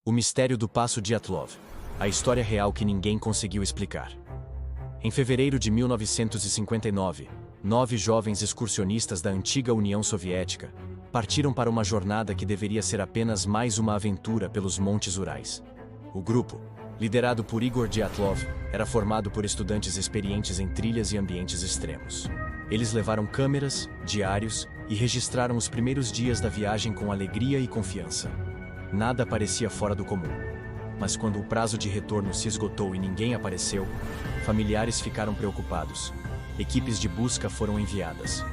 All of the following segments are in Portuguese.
O mistério do Passo Dyatlov. A história real que ninguém conseguiu explicar. Em fevereiro de 1959, 9 jovens excursionistas da antiga União Soviética partiram para uma jornada que deveria ser apenas mais uma aventura pelos Montes Urais. O grupo, liderado por Igor Dyatlov, era formado por estudantes experientes em trilhas e ambientes extremos. Eles levaram câmeras, diários e registraram os primeiros dias da viagem com alegria e confiança. Nada parecia fora do comum. Mas quando o prazo de retorno se esgotou e ninguém apareceu, familiares ficaram preocupados. Equipes de busca foram enviadas.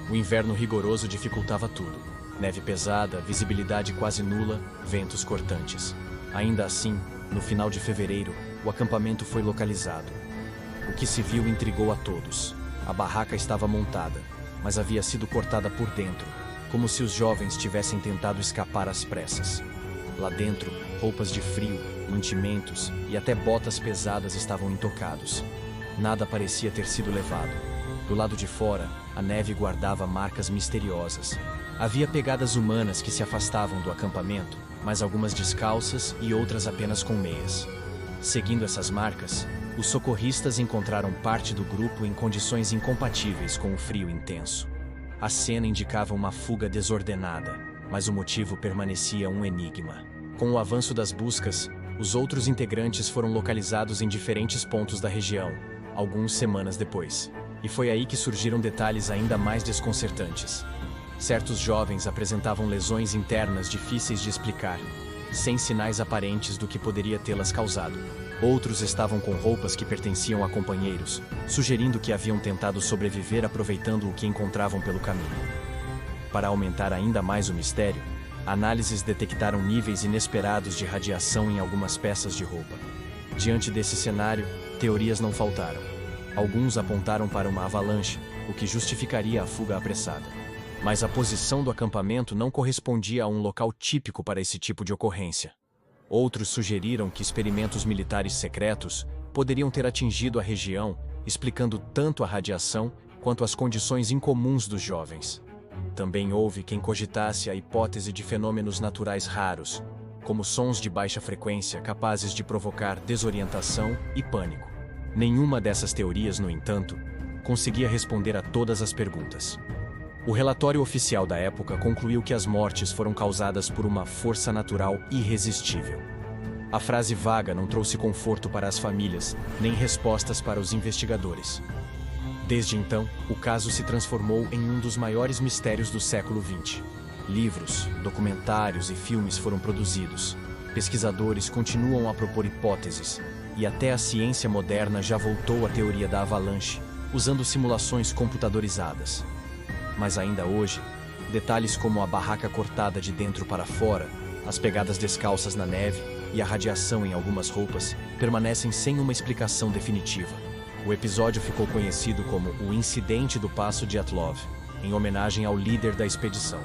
O inverno rigoroso dificultava tudo. Neve pesada, visibilidade quase nula, ventos cortantes. Ainda assim, no final de fevereiro, o acampamento foi localizado. O que se viu intrigou a todos. A barraca estava montada, mas havia sido cortada por dentro, como se os jovens tivessem tentado escapar às pressas. Lá dentro, roupas de frio, mantimentos e até botas pesadas estavam intocados. Nada parecia ter sido levado. Do lado de fora, a neve guardava marcas misteriosas. Havia pegadas humanas que se afastavam do acampamento, mas algumas descalças e outras apenas com meias. Seguindo essas marcas, os socorristas encontraram parte do grupo em condições incompatíveis com o frio intenso. A cena indicava uma fuga desordenada, mas o motivo permanecia um enigma. Com o avanço das buscas, os outros integrantes foram localizados em diferentes pontos da região, algumas semanas depois. E foi aí que surgiram detalhes ainda mais desconcertantes. Certos jovens apresentavam lesões internas difíceis de explicar, sem sinais aparentes do que poderia tê-las causado. Outros estavam com roupas que pertenciam a companheiros, sugerindo que haviam tentado sobreviver aproveitando o que encontravam pelo caminho. Para aumentar ainda mais o mistério, análises detectaram níveis inesperados de radiação em algumas peças de roupa. Diante desse cenário, teorias não faltaram. Alguns apontaram para uma avalanche, o que justificaria a fuga apressada. Mas a posição do acampamento não correspondia a um local típico para esse tipo de ocorrência. Outros sugeriram que experimentos militares secretos poderiam ter atingido a região, explicando tanto a radiação quanto as condições incomuns dos jovens. Também houve quem cogitasse a hipótese de fenômenos naturais raros, como sons de baixa frequência capazes de provocar desorientação e pânico. Nenhuma dessas teorias, no entanto, conseguia responder a todas as perguntas. O relatório oficial da época concluiu que as mortes foram causadas por uma força natural irresistível. A frase vaga não trouxe conforto para as famílias, nem respostas para os investigadores. Desde então, o caso se transformou em um dos maiores mistérios do século XX. Livros, documentários e filmes foram produzidos. Pesquisadores continuam a propor hipóteses, e até a ciência moderna já voltou à teoria da avalanche, usando simulações computadorizadas. Mas ainda hoje, detalhes como a barraca cortada de dentro para fora, as pegadas descalças na neve e a radiação em algumas roupas permanecem sem uma explicação definitiva. O episódio ficou conhecido como o Incidente do Passo Dyatlov, em homenagem ao líder da expedição.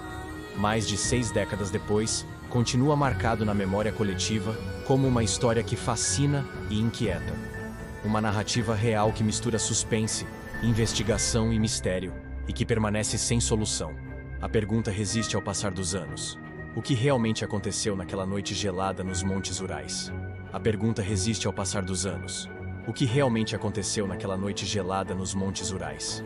Mais de 6 décadas depois, continua marcado na memória coletiva como uma história que fascina e inquieta. Uma narrativa real que mistura suspense, investigação e mistério, e que permanece sem solução. A pergunta resiste ao passar dos anos. O que realmente aconteceu naquela noite gelada nos Montes Urais? A pergunta resiste ao passar dos anos. O que realmente aconteceu naquela noite gelada nos Montes Urais?